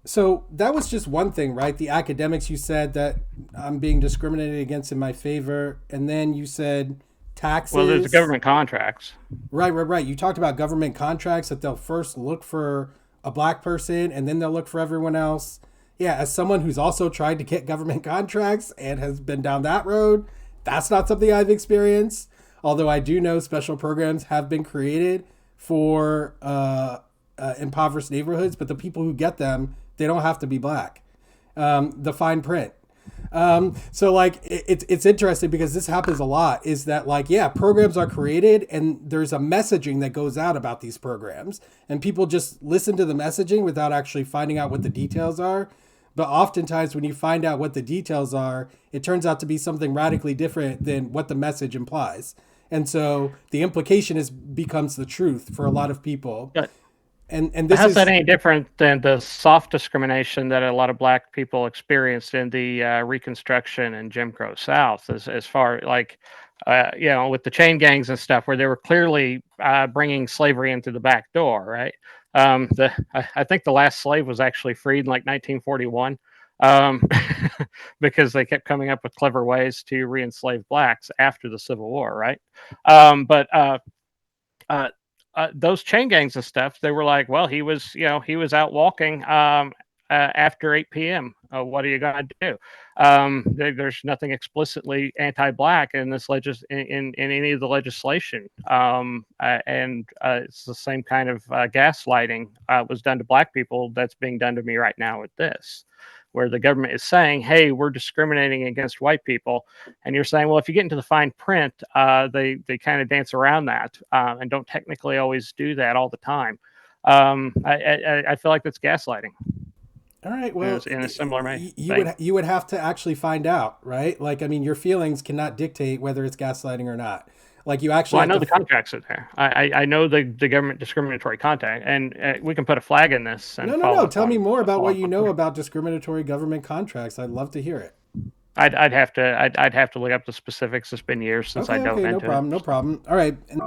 So that was just one thing, right? The academics, you said that I'm being discriminated against in my favor, and then you said Well, there's the taxes. government contracts. Right. You talked about government contracts that they'll first look for a black person and then they'll look for everyone else. Yeah, as someone who's also tried to get government contracts and has been down that road, that's not something I've experienced. Although I do know special programs have been created for impoverished neighborhoods, but the people who get them, they don't have to be black. The fine print. So like it's interesting because this happens a lot. Is that like, yeah, programs are created and there's a messaging that goes out about these programs, and people just listen to the messaging without actually finding out what the details are. But oftentimes, when you find out what the details are, it turns out to be something radically different than what the message implies. And so the implication is becomes the truth for a lot of people. But And this how's that is any different than the soft discrimination that a lot of black people experienced in the Reconstruction and Jim Crow South, as far like, with the chain gangs and stuff, where they were clearly bringing slavery into the back door, right? I think the last slave was actually freed in like 1941, um, because they kept coming up with clever ways to re-enslave blacks after the Civil War, right? But uh, those chain gangs and stuff, they were like, well, he was out walking after 8 p.m. What are you going to do? There's nothing explicitly anti-black in this in any of the legislation, and it's the same kind of gaslighting was done to black people that's being done to me right now with this, where the government is saying, "Hey, we're discriminating against white people," and you're saying, "Well, if you get into the fine print, they kind of dance around that and don't technically always do that all the time." I feel like that's gaslighting all right. Well, in a similar thing. you would have to actually find out, right? Like, I mean, your feelings cannot dictate whether it's gaslighting or not. Like, you actually Well, I have know to. the contracts are there. I know the government discriminatory contact, and we can put a flag in this and No. follow up Tell me on more about follow what up you on know push. about discriminatory government contracts. I'd love to hear it. I'd have to look up the specifics. It's been years since I dove Okay. No into it. problem. No So. problem. All right. And